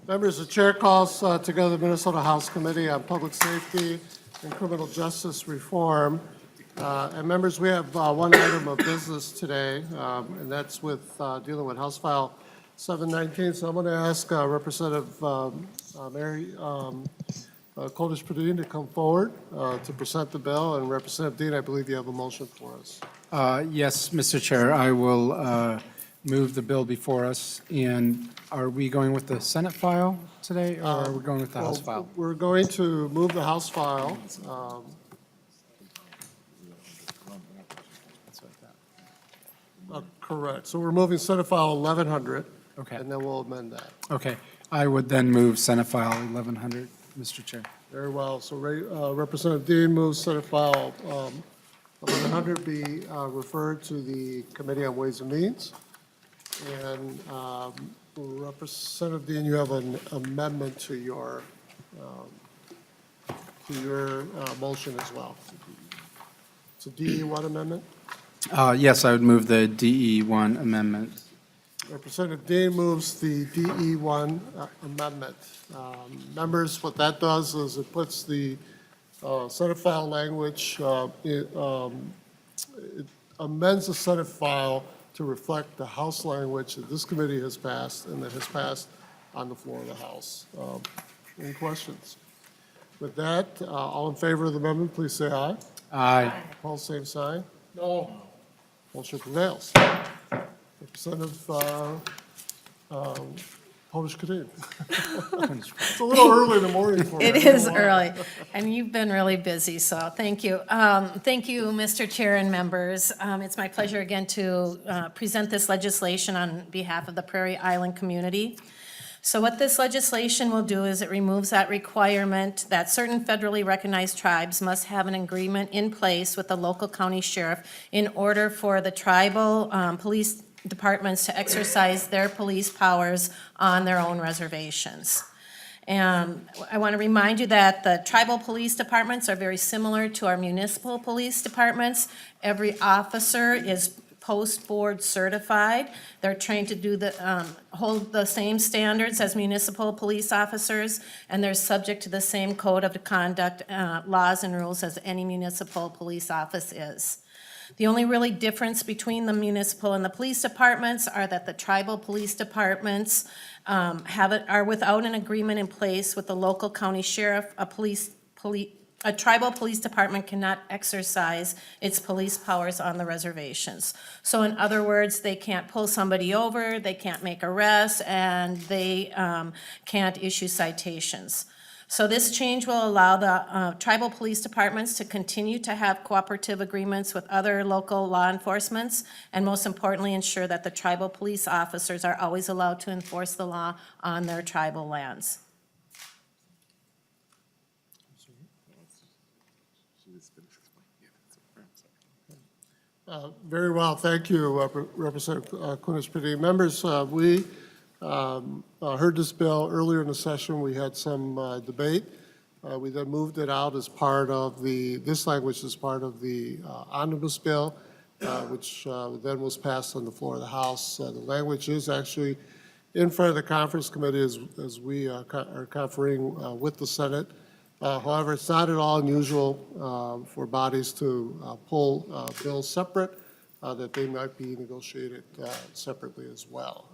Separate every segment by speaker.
Speaker 1: Members, the chair calls together the Minnesota House Committee on Public Safety and Criminal Justice Reform. And members, we have one item of business today, and that's with dealing with House File 719. So I'm going to ask Representative Mary Kunesh-Podein to come forward to present the bill. And Representative Dean, I believe you have a motion for us.
Speaker 2: Yes, Mr. Chair, I will move the bill before us. And are we going with the Senate file today, or are we going with the House file?
Speaker 1: We're going to move the House file. Correct. So we're moving Senate File 1100.
Speaker 2: Okay.
Speaker 1: And then we'll amend that.
Speaker 2: Okay. I would then move Senate file 1100, Mr. Chair.
Speaker 1: Very well. So Representative Dean moves Senate File 1100 be referred to the Committee on Ways and Means. And Representative Dean, you have an amendment to your motion as well. It's a DE1 amendment.
Speaker 2: Yes, I would move the DE1 amendment.
Speaker 1: Representative Dean moves the DE1 amendment. Members, what that does is it puts the Senate file language, it amends the Senate file to reflect the House language that this committee has passed and that has passed on the floor of the House. Any questions? With that, all in favor of the amendment, please say aye.
Speaker 2: Aye.
Speaker 1: Opposed, same sign.
Speaker 3: No.
Speaker 1: Motion prevails. Representative Kunesh-Podein. It's a little early in the morning for me.
Speaker 4: It is early, and you've been really busy, so thank you. Thank you, Mr. Chair and members. It's my pleasure again to present this legislation on behalf of the Prairie Island community. So what this legislation will do is it removes that requirement that certain federally recognized tribes must have an agreement in place with the local county sheriff in order for the tribal police departments to exercise their police powers on their own reservations. And I want to remind you that the tribal police departments are very similar to our municipal police departments. Every officer is post-board certified. They're trained to do hold the same standards as municipal police officers, and they're subject to the same code of conduct, laws and rules as any municipal police office is. The only really difference between the municipal and the police departments are that the tribal police departments are without an agreement in place with the local county sheriff. A tribal police department cannot exercise its police powers on the reservations. So in other words, they can't pull somebody over, they can't make arrests, and they can't issue citations. So this change will allow the tribal police departments to continue to have cooperative agreements with other local law enforcements, and most importantly, ensure that the tribal police officers are always allowed to enforce the law on their tribal lands.
Speaker 1: Very well, thank you, Representative Kunesh-Podein. Members, we heard this bill earlier in the session. We had some debate. We then moved it out as part of this language as part of the omnibus bill, which then was passed on the floor of the House. The language is actually in front of the conference committee as we are conferring with the Senate. However, it's not at all unusual for bodies to pull bills separate, that they might be negotiated separately as well.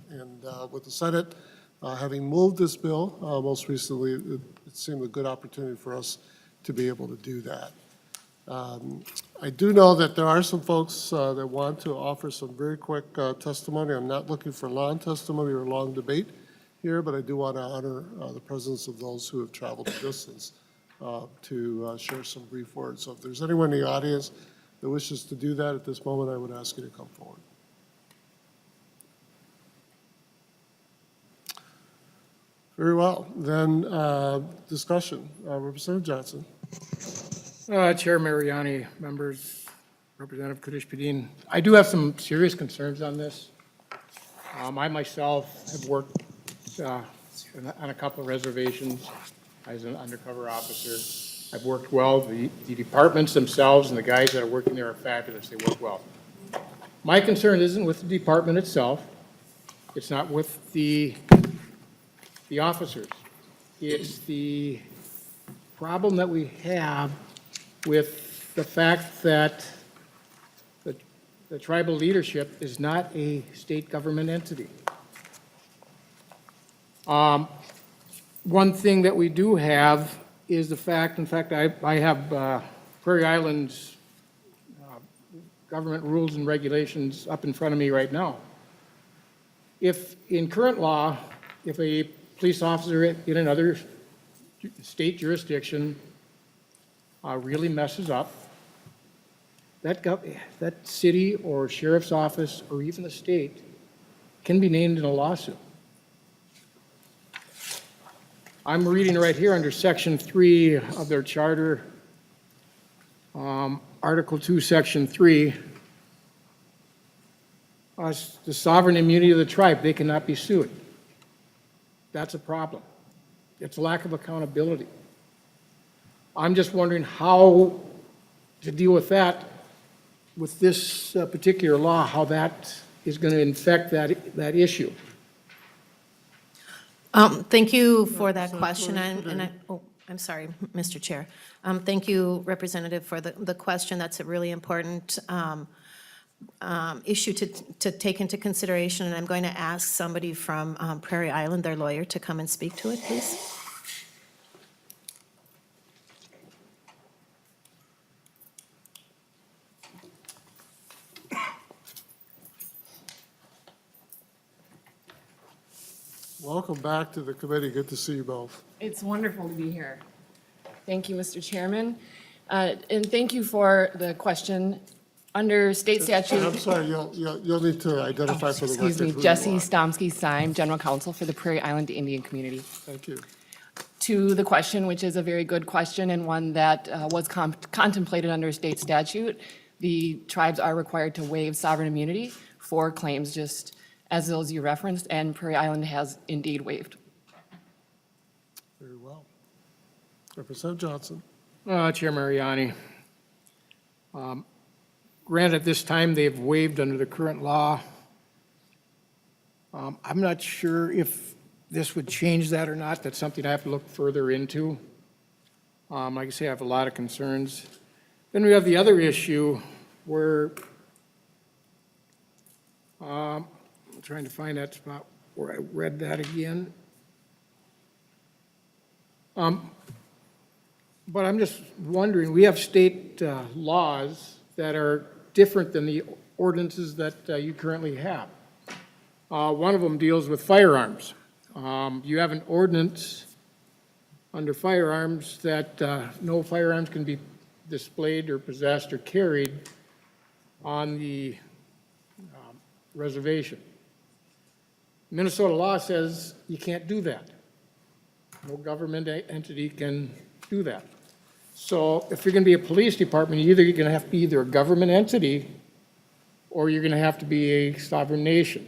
Speaker 1: And with the Senate having moved this bill most recently, it seemed a good opportunity for us to be able to do that. I do know that there are some folks that want to offer some very quick testimony. I'm not looking for long testimony or long debate here, but I do want to honor the presence of those who have traveled a distance to share some brief words. So if there's anyone in the audience that wishes to do that at this moment, I would ask you to come forward. Very well. Then discussion. Representative Johnson.
Speaker 3: Chair Mariani, members, Representative Kunesh-Podein, I do have some serious concerns on this. I myself have worked on a couple of reservations as an undercover officer. I've worked well. The departments themselves and the guys that are working there are fabulous. They work well. My concern isn't with the department itself. It's not with the the officers. It's the problem that we have with the fact that the tribal leadership is not a state government entity. One thing that we do have is the fact, in fact, I have Prairie Island's government rules and regulations up in front of me right now. If, in current law, if a police officer in another state jurisdiction really messes up, that city or sheriff's office or even the state can be named in a lawsuit. I'm reading right here under Section 3 of their charter, Article 2, Section 3, the sovereign immunity of the tribe, they cannot be sued. That's a problem. It's lack of accountability. I'm just wondering how to deal with that, with this particular law, how that is going to infect that issue.
Speaker 4: Thank you for that question, I'm sorry, Mr. Chair. Thank you, Representative, for the question. That's a really important issue to take into consideration, and I'm going to ask somebody from Prairie Island, their lawyer, to come and speak to it, please.
Speaker 1: Welcome back to the committee. Good to see you both.
Speaker 5: It's wonderful to be here. Thank you, Mr. Chairman. And thank you for the question. Under state statute.
Speaker 1: I'm sorry, you'll need to identify for the record.
Speaker 5: Excuse me,
Speaker 1: who you
Speaker 5: Jessie
Speaker 1: are.
Speaker 5: Stomski, Seim, General Counsel for the Prairie Island Indian Community.
Speaker 1: Thank you.
Speaker 5: To the question, which is a very good question and one that was contemplated under state statute, the tribes are required to waive sovereign immunity for claims just as those you referenced, and Prairie Island has indeed waived.
Speaker 1: Very well. Representative Johnson.
Speaker 3: Chair Mariani, granted, at this time, they've waived under the current law. I'm not sure if this would change that or not. That's something I have to look further into. Like I say, I have a lot of concerns. Then we have the other issue where, I'm trying to find that spot where I read that again. But I'm just wondering, we have state laws that are different than the ordinances that you currently have. One of them deals with firearms. You have an ordinance under firearms that no firearms can be displayed or possessed or carried on the reservation. Minnesota law says you can't do that. No government entity can do that. So if you're going to be a police department, you're going to have to be either a government entity or you're going to have to be a sovereign nation.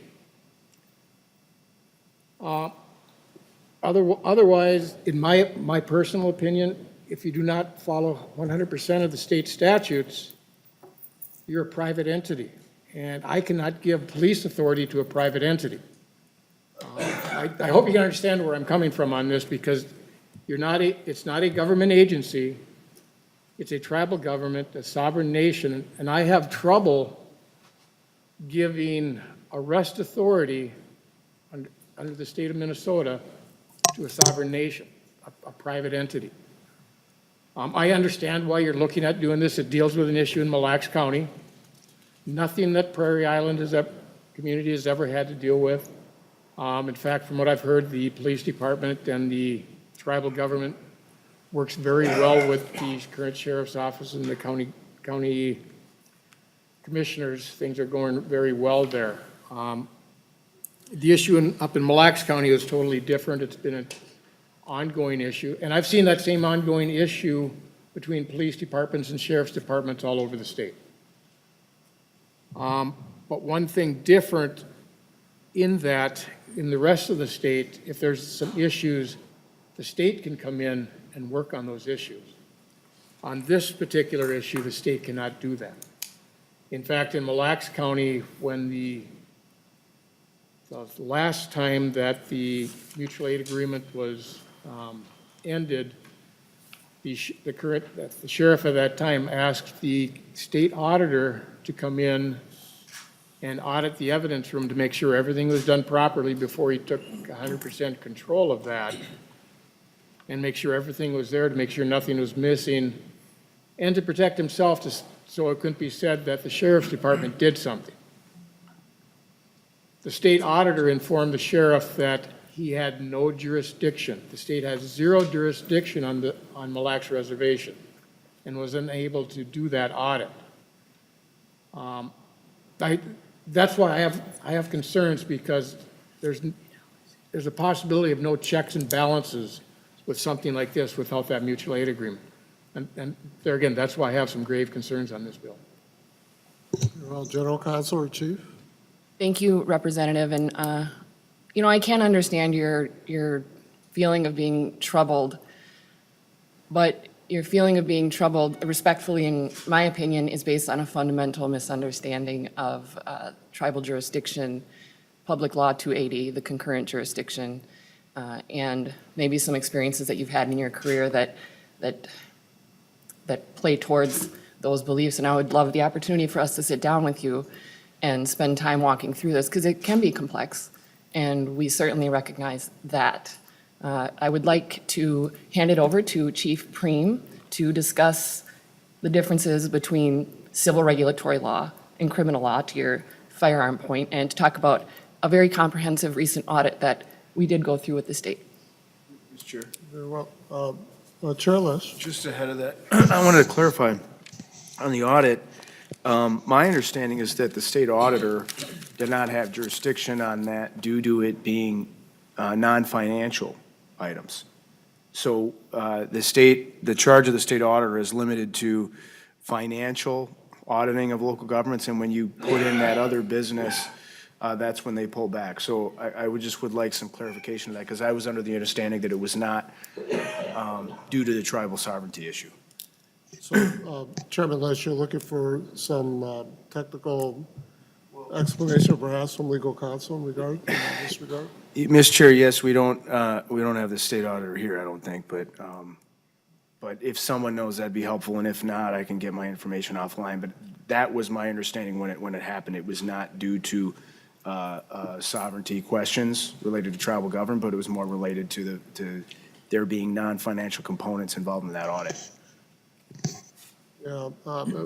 Speaker 3: Otherwise, in my personal opinion, if you do not follow 100% of the state statutes, you're a private entity. And I cannot give police authority to a private entity. I hope you can understand where I'm coming from on this, because it's not a government agency. It's a tribal government, a sovereign nation, and I have trouble giving arrest authority under the state of Minnesota to a sovereign nation, a private entity. I understand why you're looking at doing this. It deals with an issue in Mille Lacs County. Nothing that Prairie Island community has ever had to deal with. In fact, from what I've heard, the police department and the tribal government works very well with the current sheriff's office and the county commissioners. Things are going very well there. The issue up in Mille Lacs County is totally different. It's been an ongoing issue. And I've seen that same ongoing issue between police departments and sheriff's departments all over the state. But one thing different in that, in the rest of the state, if there's some issues, the state can come in and work on those issues. On this particular issue, the state cannot do that. In fact, in Mille Lacs County, when the the last time that the mutual aid agreement was ended, the sheriff at that time asked the state auditor to come in and audit the evidence room to make sure everything was done properly before he took 100% control of that, and make sure everything was there, to make sure nothing was missing, and to protect himself so it couldn't be said that the sheriff's department did something. The state auditor informed the sheriff that he had no jurisdiction. The state has zero jurisdiction on Mille Lacs Reservation, and was unable to do that audit. That's why I have concerns, because there's a possibility of no checks and balances with something like this without that mutual aid agreement. And there again, that's why I have some grave concerns on this bill.
Speaker 1: Well, General Counsel or Chief?
Speaker 5: Thank you, Representative. And, I can understand your feeling of being troubled, but your feeling of being troubled, respectfully, in my opinion, is based on a fundamental misunderstanding of tribal jurisdiction, Public Law 280, the concurrent jurisdiction, and maybe some experiences that you've had in your career that play towards those beliefs. And I would love the opportunity for us to sit down with you and spend time walking through this, because it can be complex, and we certainly recognize that. I would like to hand it over to Chief Priem to discuss the differences between civil regulatory law and criminal law, to your firearm point, and to talk about a very comprehensive recent audit that we did go through with the state.
Speaker 6: Mr. Chair,
Speaker 1: Very well. Chair Lish?
Speaker 6: just ahead of that, I wanted to clarify on the audit. My understanding is that the state auditor did not have jurisdiction on that due to it being non-financial items. So the charge of the state auditor is limited to financial auditing of local governments, and when you put in that other business, that's when they pull back. So I would like some clarification of that, because I was under the understanding that it was not due to the tribal sovereignty issue.
Speaker 1: So, Chairman Lish, you're looking for some technical explanation perhaps from legal counsel in this regard?
Speaker 6: Mr. Chair, yes, we don't have the state auditor here, I don't think, but if someone knows, that'd be helpful, and if not, I can get my information offline. But that was my understanding when it happened. It was not due to sovereignty questions related to tribal government, but it was more related to there being non-financial components involved in that audit.
Speaker 1: Yeah,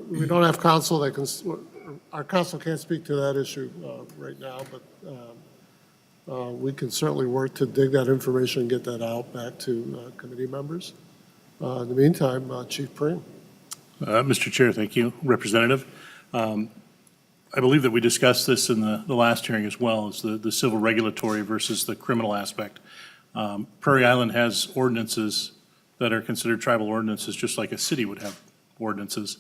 Speaker 1: we don't have counsel that can, our counsel can't speak to that issue right now, but we can certainly work to dig that information and get that out back to committee members. In the meantime, Chief Priem.
Speaker 7: Mr. Chair, thank you. Representative, I believe that we discussed this in the last hearing as well, as the civil regulatory versus the criminal aspect. Prairie Island has ordinances that are considered tribal ordinances, just like a city would have ordinances.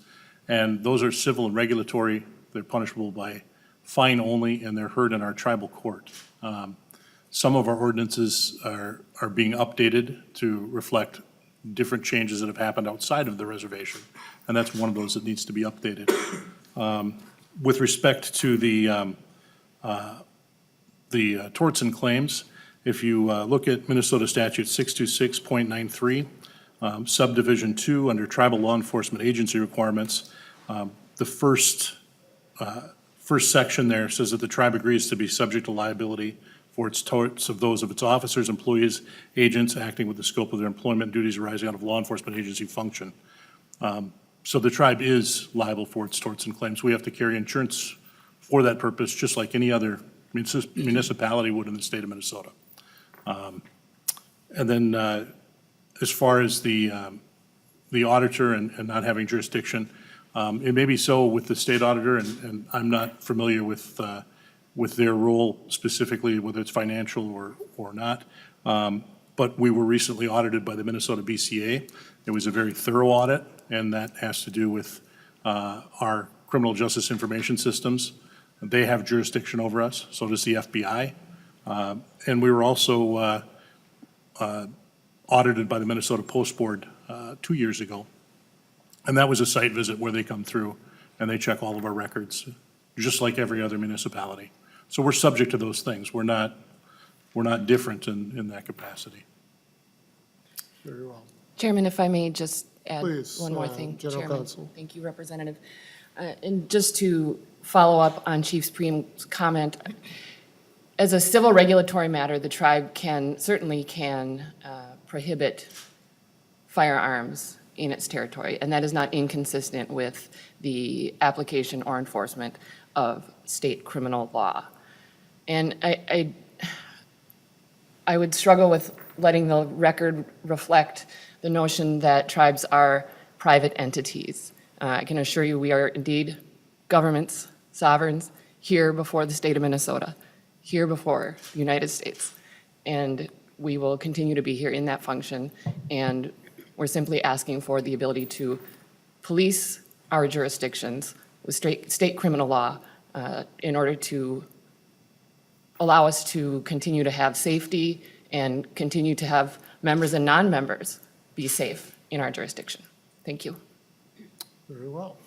Speaker 7: And those are civil and regulatory. They're punishable by fine only, and they're heard in our tribal court. Some of our ordinances are being updated to reflect different changes that have happened outside of the reservation, and that's one of those that needs to be updated. With respect to the torts and claims, if you look at Minnesota Statute 626.93, subdivision 2 under tribal law enforcement agency requirements, the first section there says that the tribe agrees to be subject to liability for its torts of those of its officers, employees, agents acting with the scope of their employment duties arising out of law enforcement agency function. So the tribe is liable for its torts and claims. We have to carry insurance for that purpose, just like any other municipality would in the state of Minnesota. And then as far as the auditor and not having jurisdiction, it may be so with the state auditor, and I'm not familiar with their role specifically, whether it's financial or not. But we were recently audited by the Minnesota BCA. It was a very thorough audit, and that has to do with our criminal justice information systems. They have jurisdiction over us, so does the FBI. And we were also audited by the Minnesota Post Board 2 years ago. And that was a site visit where they come through and they check all of our records, just like every other municipality. So we're subject to those things. We're not different in that capacity.
Speaker 1: Very well.
Speaker 5: Chairman, if I may just add
Speaker 1: Please,
Speaker 5: one more thing.
Speaker 1: General
Speaker 5: Chairman.
Speaker 1: Counsel.
Speaker 5: Thank you, Representative. And just to follow up on Chief Priem's comment, as a civil regulatory matter, the tribe certainly can prohibit firearms in its territory, and that is not inconsistent with the application or enforcement of state criminal law. And I would struggle with letting the record reflect the notion that tribes are private entities. I can assure you we are indeed governments, sovereigns, here before the state of Minnesota, here before the United States. And we will continue to be here in that function. And we're simply asking for the ability to police our jurisdictions with state criminal law in order to allow us to continue to have safety and continue to have members and non-members be safe in our jurisdiction. Thank you.
Speaker 1: Very well.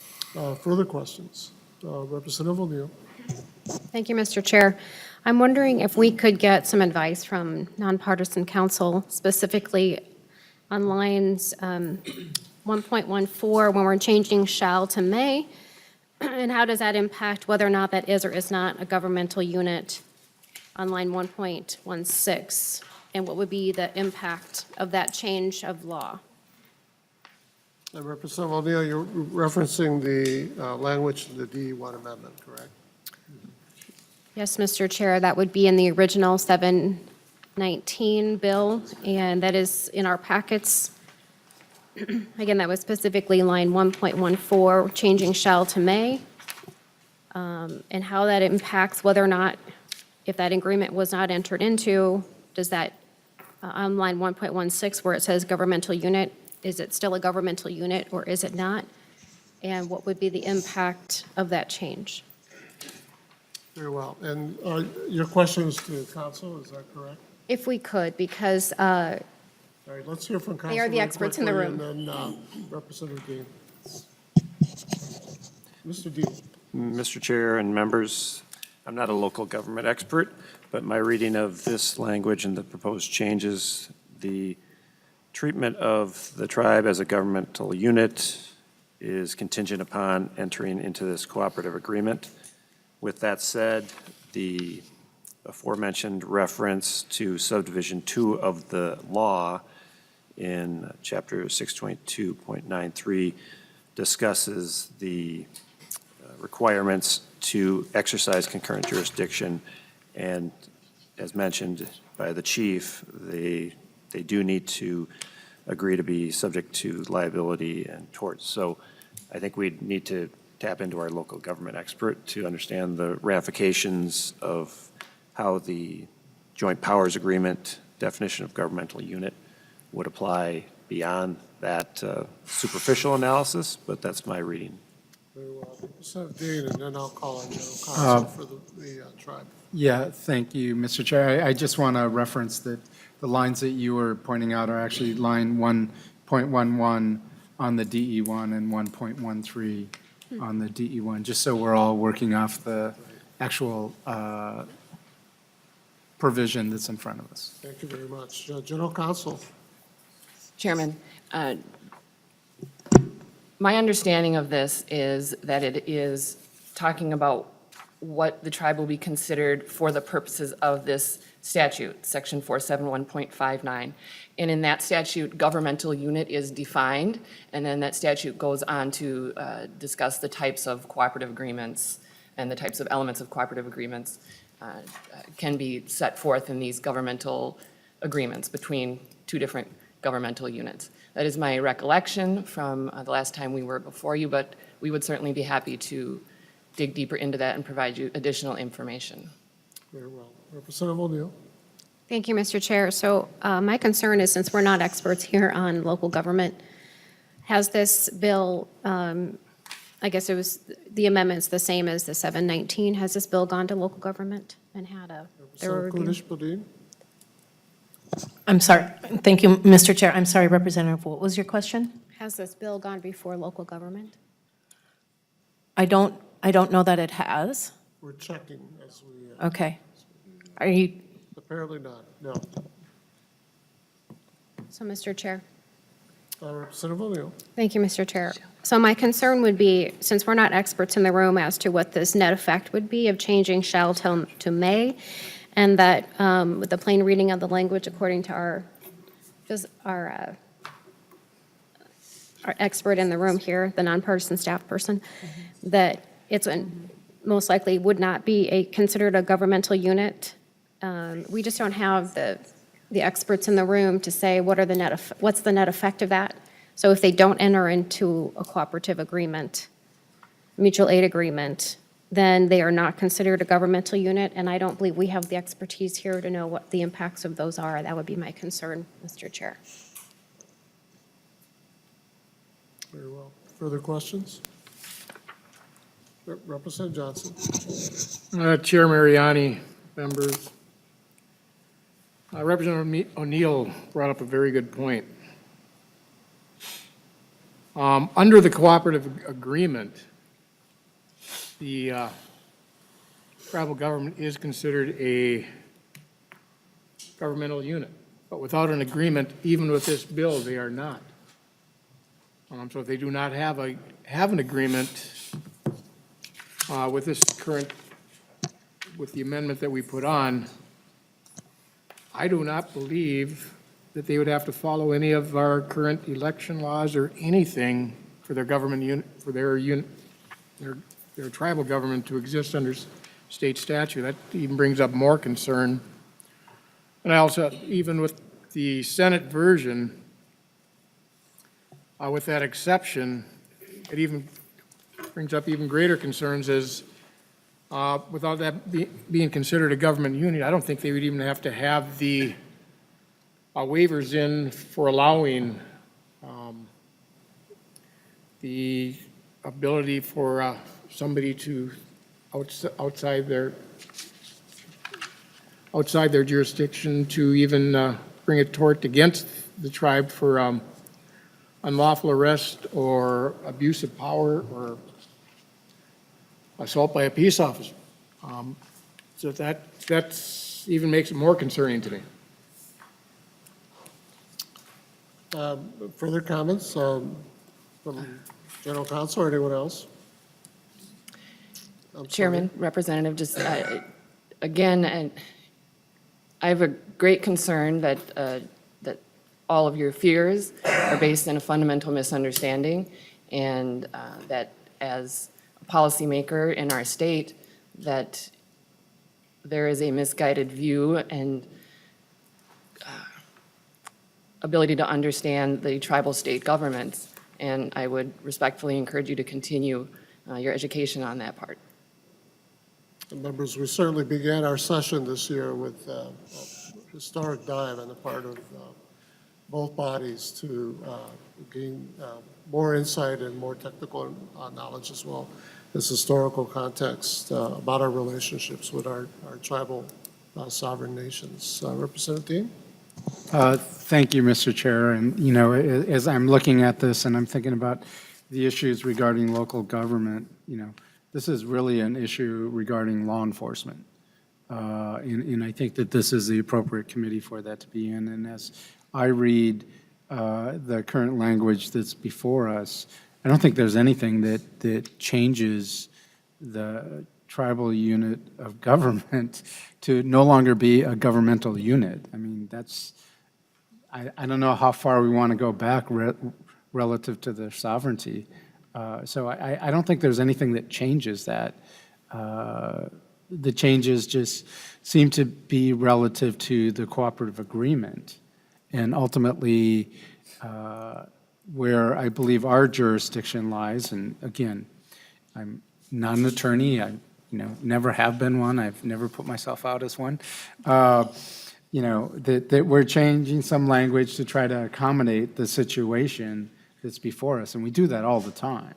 Speaker 1: Further questions? Representative O'Neill.
Speaker 8: Thank you, Mr. Chair. I'm wondering if we could get some advice from nonpartisan counsel, specifically on lines 1.14, when we're changing shall to may, and how does that impact whether or not that is or is not a governmental unit on line 1.16, and what would be the impact of that change of law?
Speaker 1: Representative O'Neill, you're referencing the language in the DE1 amendment, correct?
Speaker 8: Yes, Mr. Chair, that would be in the original 719 bill, and that is in our packets. Again, that was specifically line 1.14, changing shall to may, and how that impacts whether or not, if that agreement was not entered into, does that, on line 1.16, where it says governmental unit, is it still a governmental unit or is it not? And what would be the impact of that change?
Speaker 1: Very well. And your question is to counsel, is that correct?
Speaker 8: If we could, because
Speaker 1: All right, let's hear from counsel.
Speaker 8: They are the
Speaker 1: very
Speaker 8: experts in the
Speaker 1: quickly,
Speaker 8: room.
Speaker 1: And then Representative Dean. Mr. Dean.
Speaker 9: Mr. Chair and members, I'm not a local government expert, but my reading of this language and the proposed changes, the treatment of the tribe as a governmental unit is contingent upon entering into this cooperative agreement. With that said, the aforementioned reference to subdivision 2 of the law in chapter 622.93 discusses the requirements to exercise concurrent jurisdiction, and as mentioned by the chief, they do need to agree to be subject to liability and torts. So I think we need to tap into our local government expert to understand the ramifications of how the joint powers agreement definition of governmental unit would apply beyond that superficial analysis, but that's my reading.
Speaker 1: Very well. Representative Dean, and then I'll call on General Counsel for the tribe.
Speaker 2: Yeah, thank you, Mr. Chair. I just want to reference that the lines that you were pointing out are actually line 1.11 on the DE1 and 1.13 on the DE1, just so we're all working off the actual provision that's in front of us.
Speaker 1: Thank you very much. General Counsel.
Speaker 5: Chairman, my understanding of this is that it is talking about what the tribe will be considered for the purposes of this statute, section 471.59. And in that statute, governmental unit is defined, and then that statute goes on to discuss the types of cooperative agreements and the types of elements of cooperative agreements can be set forth in these governmental agreements between two different governmental units. That is my recollection from the last time we were before you, but we would certainly be happy to dig deeper into that and provide you additional information.
Speaker 1: Very well. Representative O'Neill.
Speaker 8: Thank you, Mr. Chair. So my concern is, since we're not experts here on local government, has this bill, I guess it was, the amendment's the same as the 719, has this bill gone to local government and had a thorough
Speaker 1: Representative
Speaker 8: review?
Speaker 1: Kunesh-Podein.
Speaker 4: I'm sorry. Thank you, Mr. Chair. I'm sorry, Representative. What was your question?
Speaker 8: Has this bill gone before local government?
Speaker 4: I don't know that it has.
Speaker 1: We're checking as we,
Speaker 4: Okay. Are you,
Speaker 1: apparently not, no.
Speaker 8: So, Mr. Chair.
Speaker 1: Representative O'Neill.
Speaker 8: Thank you, Mr. Chair. So my concern would be, since we're not experts in the room as to what this net effect would be of changing shall to may, and that with the plain reading of the language according to our expert in the room here, the nonpartisan staff person, that it's most likely would not be considered a governmental unit. We just don't have the experts in the room to say what's the net effect of that. So if they don't enter into a cooperative agreement, mutual aid agreement, then they are not considered a governmental unit, and I don't believe we have the expertise here to know what the impacts of those are. That would be my concern, Mr. Chair.
Speaker 1: Very well. Further questions? Representative Johnson.
Speaker 3: Chair Mariani, members. Representative O'Neill brought up a very good point. Under the cooperative agreement, the tribal government is considered a governmental unit, but without an agreement, even with this bill, they are not. So if they do not have an agreement with this with the amendment that we put on, I do not believe that they would have to follow any of our current election laws or anything for their government unit, for their tribal government to exist under state statute. That even brings up more concern. And I also, even with the Senate version, with that exception, it even brings up even greater concerns as without that being considered a government unit, I don't think they would even have to have the waivers in for allowing the ability for somebody to outside their jurisdiction to even bring a tort against the tribe for unlawful arrest or abuse of power or assault by a peace officer. So that's even makes it more concerning to me.
Speaker 1: Further comments from General Counsel or anyone else?
Speaker 5: Chairman, Representative, just again, I have a great concern that that all of your fears are based on a fundamental misunderstanding, and that as a policymaker in our state, that there is a misguided view and ability to understand the tribal state governments, and I would respectfully encourage you to continue your education on that part.
Speaker 1: Members, we certainly began our session this year with a historic dive on the part of both bodies to gain more insight and more technical knowledge as well as historical context about our relationships with our tribal sovereign nations. Representative Dean?
Speaker 2: Thank you, Mr. Chair. And, you know, as I'm looking at this and I'm thinking about the issues regarding local government, you know, this is really an issue regarding law enforcement. And I think that this is the appropriate committee for that to be in. And as I read the current language that's before us, I don't think there's anything that changes the tribal unit of government to no longer be a governmental unit. I mean, that's, I don't know how far we want to go back relative to their sovereignty. So I don't think there's anything that changes that. The changes just seem to be relative to the cooperative agreement. And ultimately, where I believe our jurisdiction lies, and again, I'm not an attorney, I never have been one, I've never put myself out as one, that we're changing some language to try to accommodate the situation that's before us, and we do that all the time.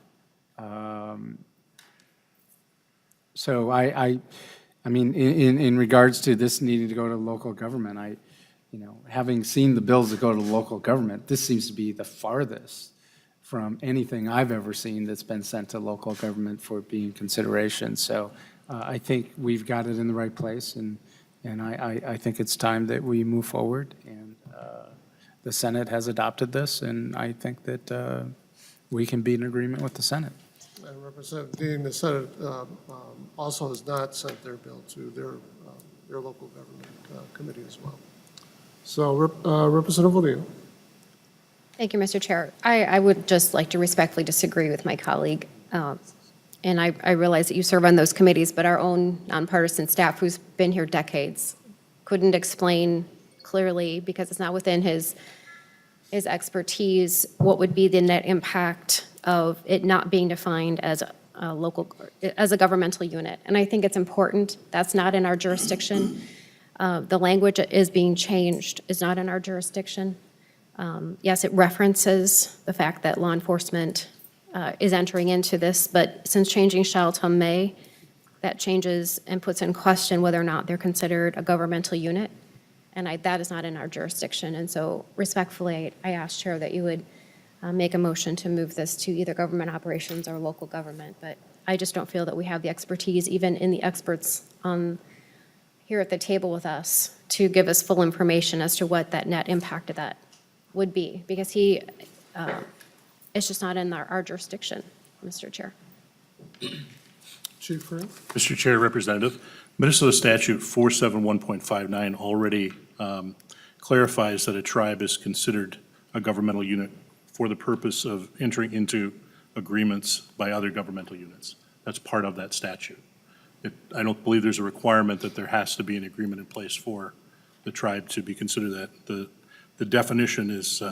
Speaker 2: So I mean, in regards to this needing to go to local government, having seen the bills that go to local government, this seems to be the farthest from anything I've ever seen that's been sent to local government for being consideration. So I think we've got it in the right place, and I think it's time that we move forward, and the Senate has adopted this, and I think that we can be in agreement with the Senate.
Speaker 1: And Representative Dean, the Senate also has not sent their bill to their local government committee as well. So Representative O'Neill.
Speaker 8: Thank you, Mr. Chair. I would just like to respectfully disagree with my colleague. And I realize that you serve on those committees, but our own nonpartisan staff, who's been here decades, couldn't explain clearly, because it's not within his expertise, what would be the net impact of it not being defined as a governmental unit. And I think it's important. That's not in our jurisdiction. The language is being changed, is not in our jurisdiction. Yes, it references the fact that law enforcement is entering into this, but since changing shall to may, that changes and puts in question whether or not they're considered a governmental unit, and that is not in our jurisdiction. And so respectfully, I ask, Chair, that you would make a motion to move this to either government operations or local government, but I just don't feel that we have the expertise, even in the experts here at the table with us, to give us full information as to what that net impact of that would be, because it's just not in our jurisdiction, Mr. Chair.
Speaker 1: Chief Priem.
Speaker 7: Mr. Chair, Representative, Minnesota Statute 471.59 already clarifies that a tribe is considered a governmental unit for the purpose of entering into agreements by other governmental units. That's part of that statute. I don't believe there's a requirement that there has to be an agreement in place for the tribe to be considered that. The definition is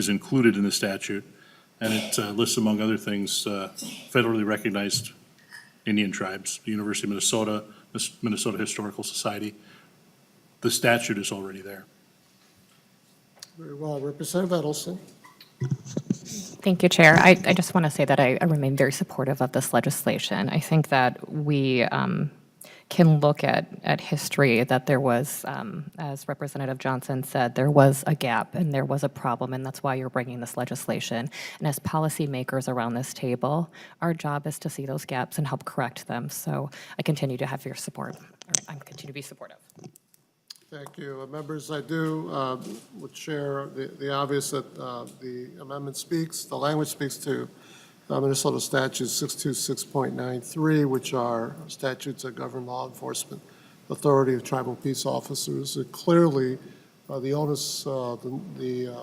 Speaker 7: included in the statute, and it lists, among other things, federally recognized Indian tribes, the University of Minnesota, Minnesota Historical Society. The statute is already there.
Speaker 1: Very well. Representative Edelson.
Speaker 10: Thank you, Chair. I just want to say that I remain very supportive of this legislation. I think that we can look at history, that there was, as Representative Johnson said, there was a gap and there was a problem, and that's why you're bringing this legislation. And as policymakers around this table, our job is to see those gaps and help correct them. So I continue to have your support, or I continue to be supportive.
Speaker 1: Thank you. Members, I do would share the obvious that the amendment speaks, the language speaks to Minnesota Statute 626.93, which are statutes that govern law enforcement authority of tribal peace officers. Clearly, the onus, the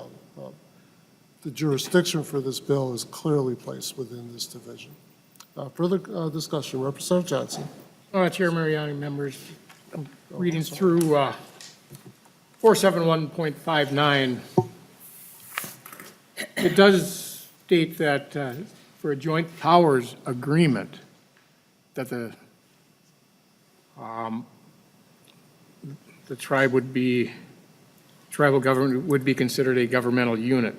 Speaker 1: jurisdiction for this bill is clearly placed within this division. Further discussion, Representative Johnson.
Speaker 3: Chair Mariani, members, I'm reading through 471.59. It does state that for a joint powers agreement, that the tribe would be, tribal government would be considered a governmental unit.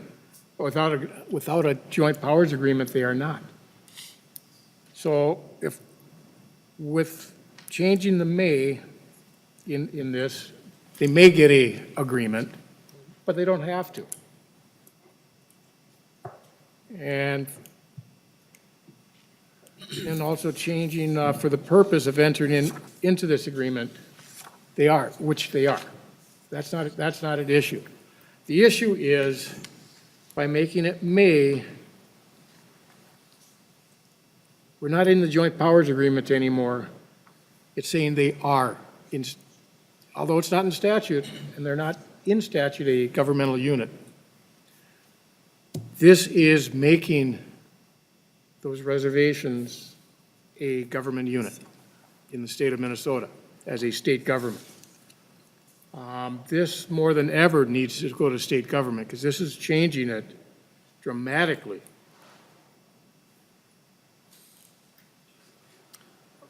Speaker 3: Without a joint powers agreement, they are not. So if, with changing the may in this, they may get a agreement, but they don't have to. And also changing for the purpose of entering into this agreement, they are, which they are. That's not an issue. The issue is, by making it may, we're not in the joint powers agreement anymore. It's saying they are, although it's not in statute, and they're not in statute a governmental unit. This is making those reservations a government unit in the state of Minnesota as a state government. This more than ever needs to go to state government, because this is changing it dramatically.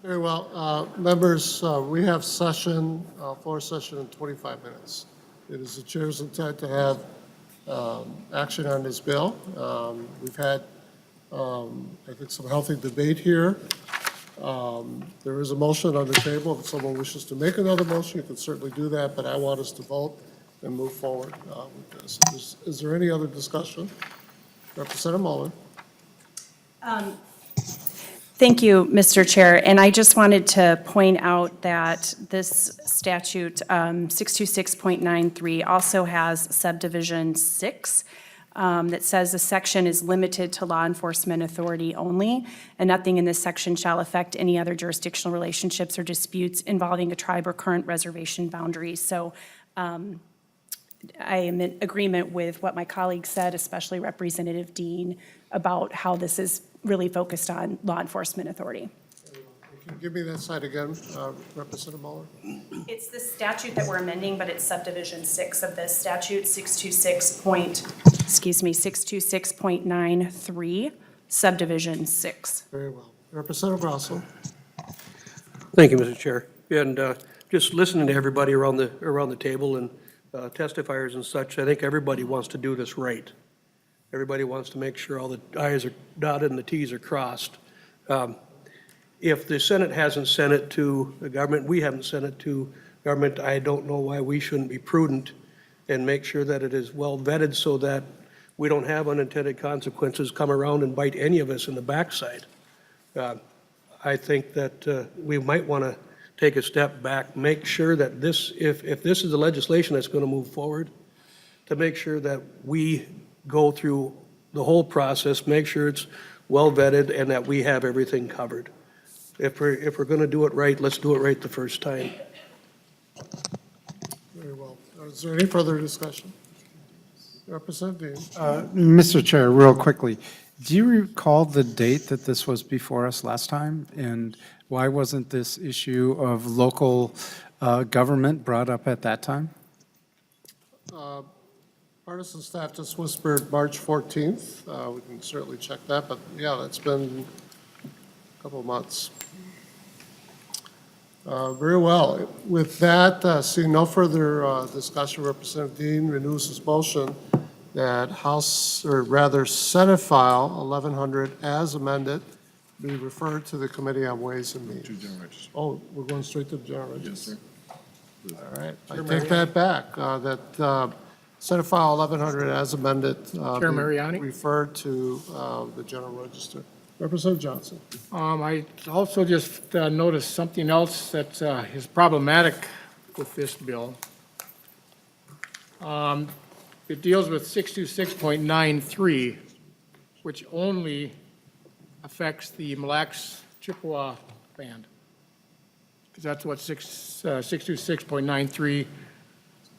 Speaker 1: Very well. Members, we have session, floor session in 25 minutes. It is the chair's intent to have action on this bill. We've had, I think, some healthy debate here. There is a motion on the table. If someone wishes to make another motion, you can certainly do that, but I want us to vote and move forward with this. Is there any other discussion? Representative Muller.
Speaker 11: Thank you, Mr. Chair. And I just wanted to point out that this statute, 626.93, also has subdivision 6 that says the section is limited to law enforcement authority only, and nothing in this section shall affect any other jurisdictional relationships or disputes involving a tribe or current reservation boundaries. So I am in agreement with what my colleagues said, especially Representative Dean, about how this is really focused on law enforcement authority.
Speaker 1: Can you give me that slide again, Representative Muller?
Speaker 11: It's the statute that we're amending, but it's subdivision 6 of this statute, 626.93, subdivision 6.
Speaker 1: Very well. Representative Russell?
Speaker 12: Thank you, Mr. Chair. And just listening to everybody around the table and testifiers and such, I think everybody wants to do this right. Everybody wants to make sure all the i's are dotted and the t's are crossed. If the Senate hasn't sent it to the government, we haven't sent it to government, I don't know why we shouldn't be prudent and make sure that it is well vetted so that we don't have unintended consequences come around and bite any of us in the backside. I think that we might want to take a step back, make sure that this, if this is the legislation that's going to move forward, to make sure that we go through the whole process, make sure it's well vetted and that we have everything covered. If we're going to do it right, let's do it right the first time.
Speaker 1: Very well. Is there any further discussion? Representative Dean?
Speaker 2: Mr. Chair, real quickly, do you recall the date that this was before us last time? And why wasn't this issue of local government brought up at that time?
Speaker 1: Partisan staff just whispered March 14th. We can certainly check that, but yeah, that's been a couple of months. Very well. With that, seeing no further discussion, Representative Dean renews his motion that House, or rather Senate File 1100 as amended be referred to the Committee on Ways and Means. Oh, we're going straight to the General Register? All right. I take that back, that Senate File 1100 as amended
Speaker 3: Chair Mariani?
Speaker 1: be referred to the General Register. Representative Johnson.
Speaker 3: I also just noticed something else that is problematic with this bill. It deals with 626.93, which only affects the Mille Lacs Chippewa band. Because that's what 626.93,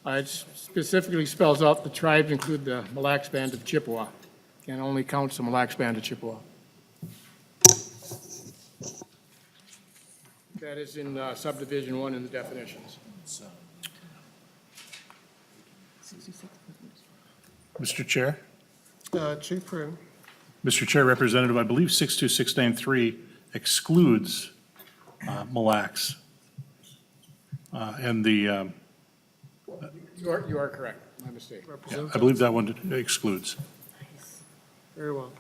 Speaker 3: it specifically spells out the tribes include the Mille Lacs band of Chippewa. Can only count the Mille Lacs band of Chippewa. That is in subdivision 1 in the definitions.
Speaker 7: Mr. Chair?
Speaker 1: Chief Priem.
Speaker 7: Mr. Chair, Representative, I believe 62693 excludes Mille Lacs. And the,
Speaker 3: You are correct, my mistake.
Speaker 7: I believe that one excludes.
Speaker 1: Very well.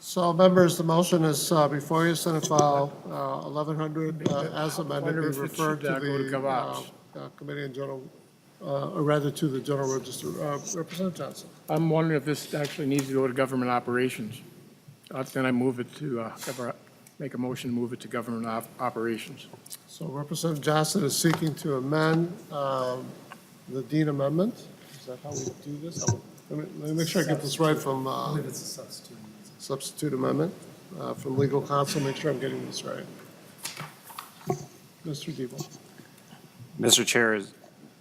Speaker 1: So, members, the motion is before you, Senate File 1100 as amended, be
Speaker 3: Wonder if it
Speaker 1: referred
Speaker 3: should,
Speaker 1: to
Speaker 3: go to
Speaker 1: the
Speaker 3: GovOps.
Speaker 1: Committee on General, or rather to the General Register. Representative Johnson.
Speaker 3: I'm wondering if this actually needs to go to government operations. Then I move it to, make a motion to move it to government operations.
Speaker 1: So Representative Johnson is seeking to amend the Dean Amendment. Is that how we do this? Let me make sure I get this right from
Speaker 2: It's a substitute.
Speaker 1: substitute amendment from legal counsel. Make sure I'm getting this right. Mr. Diebel.
Speaker 9: Mr. Chair,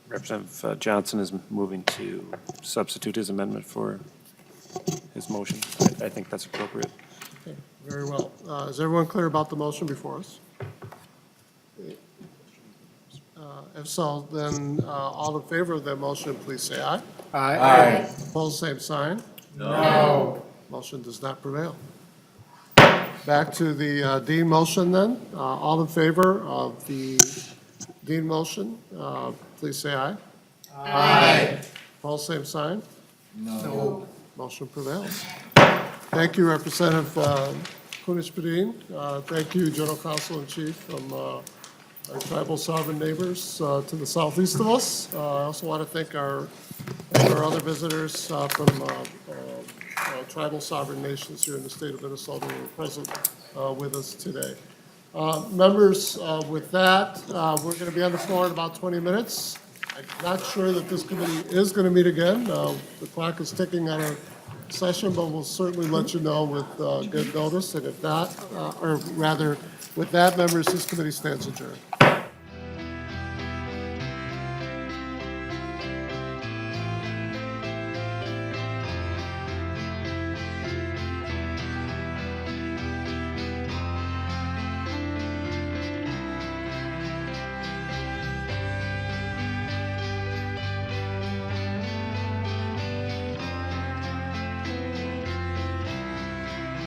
Speaker 9: Representative Johnson is moving to substitute his amendment for his motion. I think that's appropriate.
Speaker 1: Okay, very well. Is everyone clear about the motion before us? If so, then all in favor of that motion, please say aye.
Speaker 3: Aye.
Speaker 1: Opposed, same sign.
Speaker 3: No.
Speaker 1: Motion does not prevail. Back to the Dean motion then. All in favor of the Dean motion, please say aye. Aye. Opposed, same sign. No. Motion prevails. Thank you, Representative Kunesh-Podein. Thank you, General Counsel and Chief from our tribal sovereign neighbors to the southeast of us. I also want to thank our other visitors from tribal sovereign nations here in the state of Minnesota who are present with us today. Members, with that, we're going to be on the floor in about 20 minutes. I'm not sure that this committee is going to meet again. The clock is ticking on our session, but we'll certainly let you know with good notice. And if not, or rather, with that, members, this committee stands adjourned.